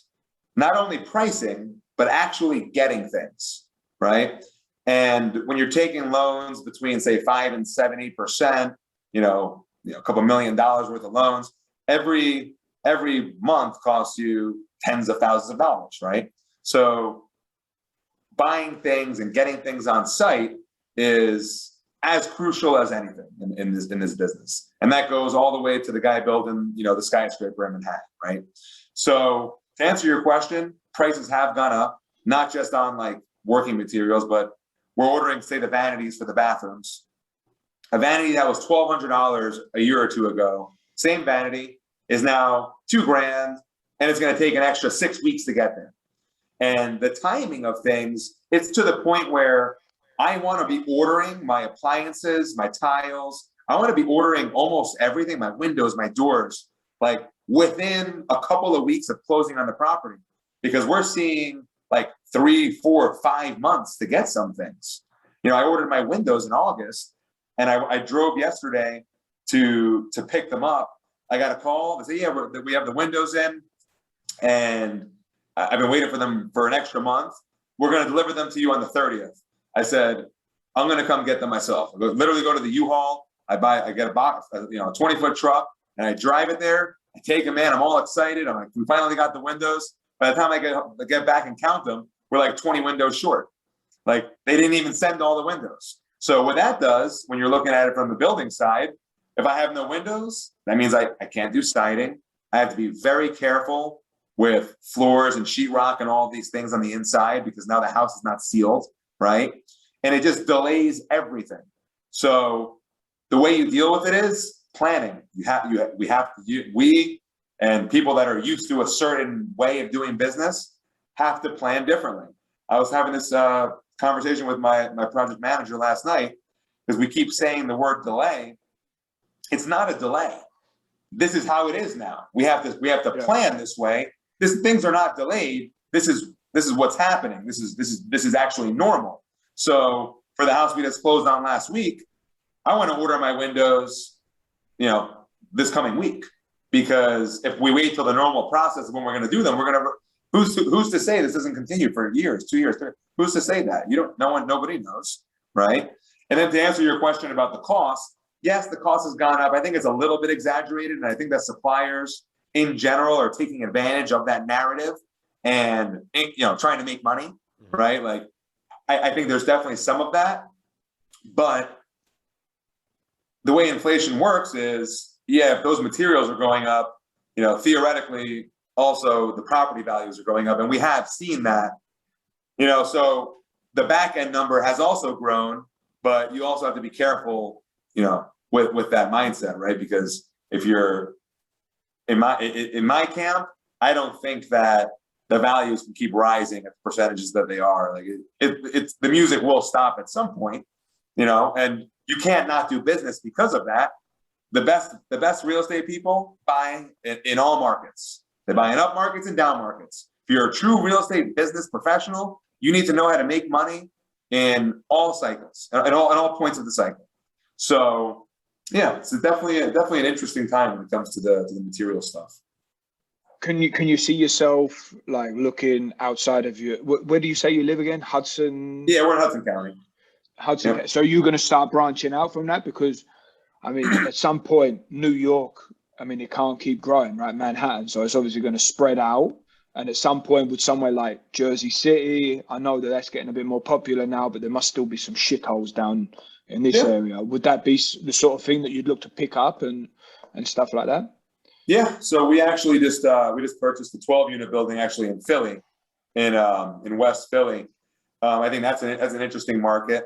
Not only pricing, but actually getting things, right? And when you're taking loans between, say, 5 and 70%, you know, a couple $1 million worth of loans, every month costs you tens of thousands of dollars, right? So buying things and getting things on site is as crucial as anything in this business. And that goes all the way to the guy building, you know, the skyscraper in Manhattan, right? So to answer your question, prices have gone up, not just on like working materials, but we're ordering, say, the vanities for the bathrooms. A vanity that was $1,200 a year or two ago, same vanity, is now $2,000, and it's going to take an extra 6 weeks to get there. And the timing of things, it's to the point where I want to be ordering my appliances, my tiles. I want to be ordering almost everything, my windows, my doors, like within a couple of weeks of closing on the property, because we're seeing like 3, 4, 5 months to get some things. You know, I ordered my windows in August, and I drove yesterday to pick them up. I got a call. They say, yeah, we have the windows in, and I've been waiting for them for an extra month. We're going to deliver them to you on the 30th. I said, I'm going to come get them myself. Literally go to the U-Haul. I get a box, a 20-foot truck, and I drive it there. I take them in. I'm all excited. I'm like, we finally got the windows. By the time I get back and count them, we're like 20 windows short. Like, they didn't even send all the windows. So what that does, when you're looking at it from the building side, if I have no windows, that means I can't do siding. I have to be very careful with floors and sheetrock and all these things on the inside, because now the house is not sealed, right? and it just delays everything. So the way you deal with it is planning. We and people that are used to a certain way of doing business have to plan differently. I was having this conversation with my project manager last night, because we keep saying the word delay. It's not a delay. This is how it is now. We have to plan this way. Things are not delayed. This is what's happening. This is actually normal. So for the house we just closed on last week, I want to order my windows, this coming week, because if we wait till the normal process of when we're going to do them, who's to say this doesn't continue for years, 2 years, 3 years? Who's to say that? Nobody knows, right? And then to answer your question about the cost, yes, the cost has gone up. I think it's a little bit exaggerated, and I think that suppliers in general are taking advantage of that narrative and trying to make money, right? Like, I think there's definitely some of that, but the way inflation works is, if those materials are going up, theoretically, also the property values are going up, and we have seen that, so the back end number has also grown, but you also have to be careful, with that mindset, right? Because if you're in my camp, I don't think that the values can keep rising at the percentages that they are. Like it's the music will stop at some point, and you can't not do business because of that. The best real estate people buy in all markets. They buy in up markets and down markets. If you're a true real estate business professional, you need to know how to make money in all cycles, at all points of the cycle. So yeah, it's definitely an interesting time when it comes to the material stuff. Can you see yourself like looking outside of your? Where do you say you live again? Hudson. Yeah, we're in Hudson County. Hudson. Yep. So you're going to start branching out from that, because, at some point, New York, it can't keep growing, right? Manhattan. So it's obviously going to spread out. And at some point, with somewhere like Jersey City, I know that that's getting a bit more popular now, but there must still be some shitholes down in this area. Would that be the sort of thing that you'd look to pick up and stuff like that? Yeah. So we actually just purchased a 12-unit building actually in Philly, in West Philly. I think that's an interesting market.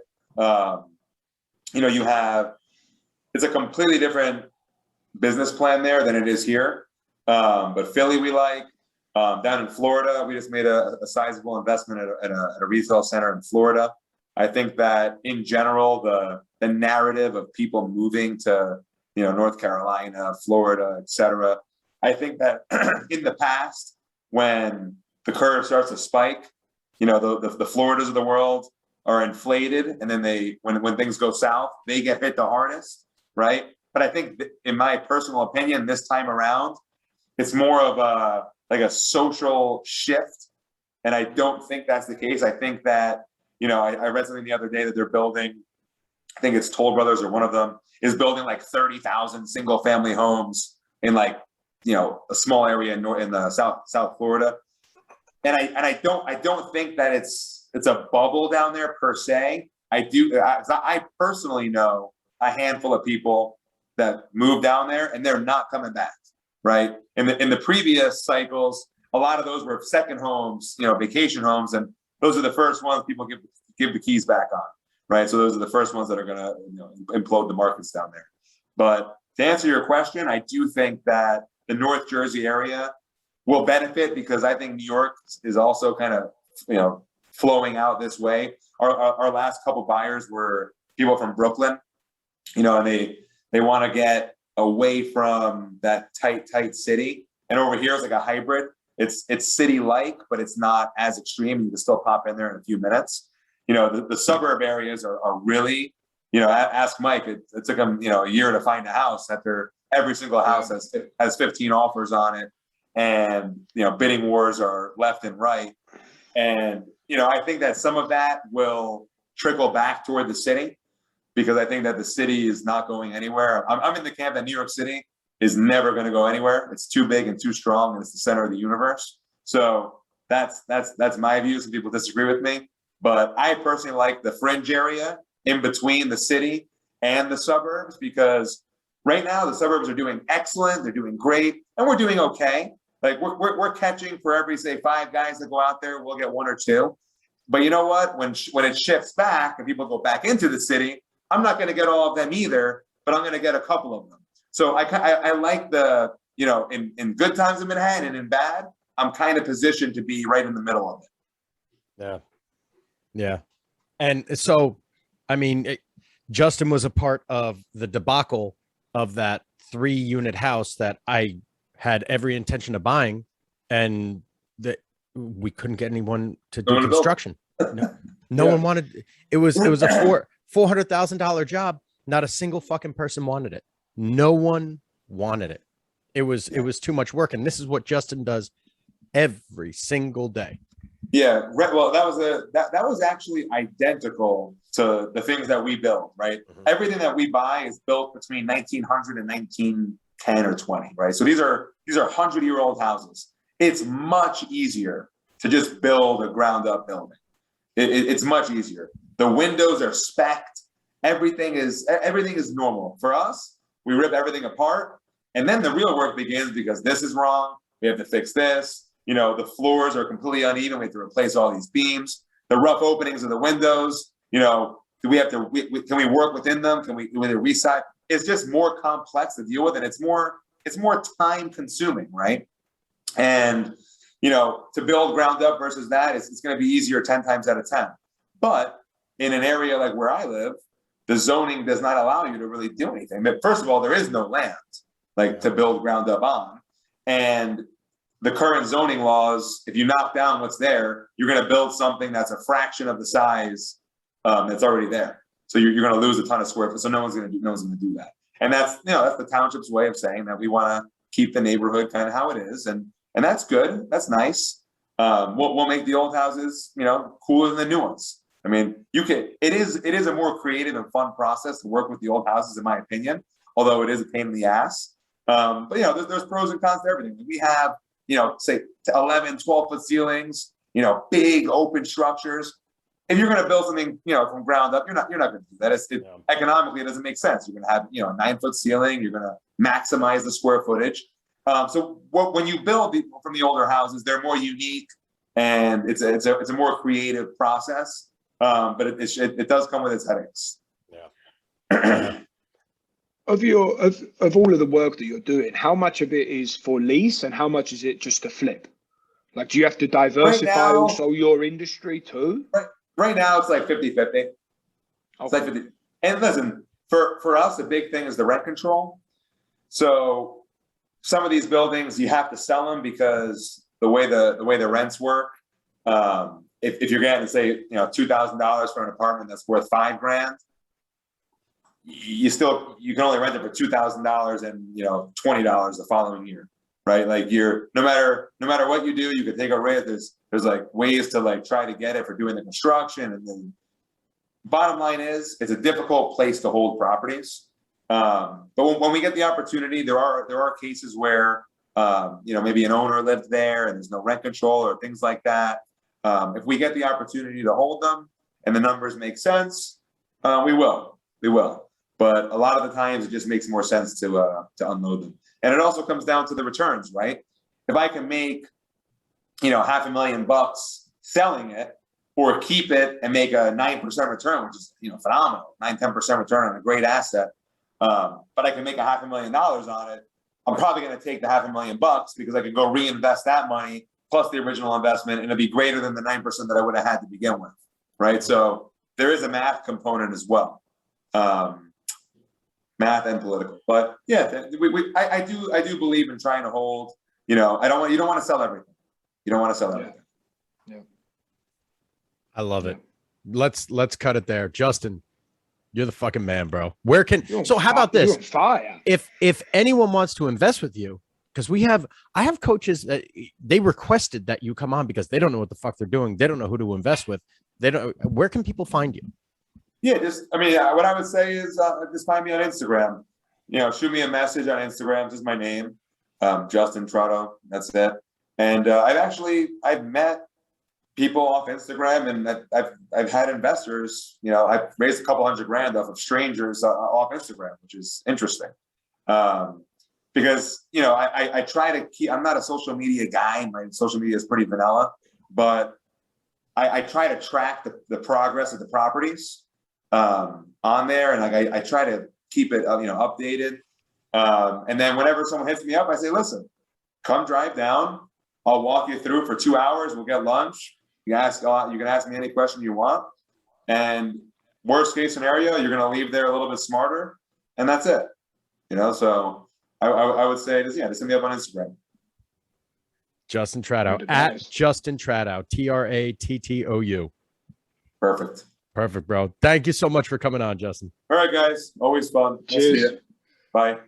It's a completely different business plan there than it is here. But Philly we like. Down in Florida, we just made a sizable investment at a retail center in Florida. I think that in general, the narrative of people moving to North Carolina, Florida, etc. I think that in the past, when the curve starts to spike, the Floridas of the world are inflated, and then when things go south, they get hit the hardest, right? But I think in my personal opinion, this time around, it's more of a social shift. And I don't think that's the case. I think that, I read something the other day that they're building, I think it's Toll Brothers or one of them is building like 30,000 single family homes in a small area in the South Florida. And I don't think that it's a bubble down there per se. I personally know a handful of people that moved down there and they're not coming back. Right. In the previous cycles, a lot of those were second homes, vacation homes, and those are the first ones people give the keys back on. Right. So those are the first ones that are going to implode the markets down there. But to answer your question, I do think that the North Jersey area will benefit, because I think New York is also kind of flowing out this way. Our last couple buyers were people from Brooklyn, and they want to get away from that tight city. And over here is like a hybrid. It's city-like, but it's not as extreme. You can still pop in there in a few minutes. The suburb areas are really, ask Mike, it took him, a year to find a house after every single house has 15 offers on it. And, bidding wars are left and right. And, I think that some of that will trickle back toward the city, because I think that the city is not going anywhere. I'm in the camp that New York City is never going to go anywhere. It's too big and too strong, and it's the center of the universe. So that's my view. Some people disagree with me, but I personally like the fringe area in between the city and the suburbs, because right now the suburbs are doing excellent. They're doing great, and we're doing okay. Like we're catching for every, say, 5 guys that go out there, we'll get 1 or 2. But you know what? When it shifts back and people go back into the city, I'm not going to get all of them either, but I'm going to get a couple of them. So I like the, in good times in Manhattan and in bad, I'm kind of positioned to be right in the middle of it. Yeah. Yeah. And so, I mean, Justin was a part of the debacle of that 3-unit house that I had every intention of buying, and that we couldn't get anyone to do construction. No one wanted. It was a $400,000 job. Not a single fucking person wanted it. No one wanted it. It was too much work. And this is what Justin does every single day. Yeah. Well, that was actually identical to the things that we build, right? Mm-hmm. Everything that we buy is built between 1900 and 1910 or 20, right? So these are 100-year-old houses. It's much easier to just build a ground up building. It's much easier. The windows are spec'd. Everything is normal. For us, we rip everything apart, and then the real work begins because this is wrong. We have to fix this. The floors are completely uneven. We have to replace all these beams. The rough openings of the windows. Do we have to? Can we work within them? Can we resize? It's just more complex to deal with, and it's more time consuming, right? And to build ground up versus that, it's going to be easier 10 times out of 10. But in an area like where I live, the zoning does not allow you to really do anything. But first of all, there is no land to build ground up on. And the current zoning laws, if you knock down what's there, you're going to build something that's a fraction of the size that's already there. So you're going to lose a ton of square foot. So no one's going to do that. And that's the township's way of saying that we want to keep the neighborhood kind of how it is. And that's good. That's nice. We'll make the old houses, cooler than the new ones. I mean, it is a more creative and fun process to work with the old houses, in my opinion, although it is a pain in the ass. But there's pros and cons to everything. We have, say 11, 12-foot ceilings, big open structures. If you're going to build something, from ground up, you're not going to do that. Economically, it doesn't make sense. You're going to have, a 9-foot ceiling. You're going to maximize the square footage. So when you build from the older houses, they're more unique, and it's a more creative process. But it does come with its headaches. Yeah. Of all of the work that you're doing, how much of it is for lease and how much is it just to flip? Like, do you have to diversify also your industry too? Right now it's like 50-50. Okay. It's like 50. And listen, for us, the big thing is the rent control. So some of these buildings, you have to sell them because the way the rents work, if you're getting, say, $2,000 for an apartment that's worth $5,000, you can only rent it for $2,000 and $20 the following year, right? Like no matter what you do, you could take a rate. There's like ways to try to get it for doing the construction, and then bottom line is it's a difficult place to hold properties. But when we get the opportunity, there are cases where maybe an owner lived there and there's no rent control or things like that. If we get the opportunity to hold them and the numbers make sense, we will. But a lot of the times it just makes more sense to unload them. And it also comes down to the returns, right? If I can make, $500,000 selling it, or keep it and make a 9% return, which is, phenomenal, 9-10% return on a great asset. But I can make $500,000 on it. I'm probably going to take the $500,000 because I can go reinvest that money plus the original investment, and it'll be greater than the 9% that I would have had to begin with, right? So there is a math component as well, math and political. But yeah, I do believe in trying to hold. You don't want to sell everything. You don't want to sell everything. Yeah. I love it. Let's cut it there, Justin. You're the fucking man, bro. How about this? You're on fire. If anyone wants to invest with you, because I have coaches that they requested that you come on because they don't know what the fuck they're doing. They don't know who to invest with. Where can people find you? Yeah, what I would say is just find me on Instagram. Shoot me a message on Instagram. This is my name, Justin Trattou. That's it. And I've met people off Instagram, and I've had investors. I've raised a couple $100,000 off of strangers off Instagram, which is interesting. Because I try to keep. I'm not a social media guy. My social media is pretty vanilla, but I try to track the progress of the properties on there, and like I try to keep it updated. And then whenever someone hits me up, I say, listen, come drive down. I'll walk you through for 2 hours. We'll get lunch. You can ask me any question you want. And worst case scenario, you're going to leave there a little bit smarter, and that's it. So I would say just hit me up on Instagram. Justin Trattou at Justin Trattou, Trattou. Perfect, bro. Thank you so much for coming on, Justin. All right, guys. Always fun. Cheers. Bye.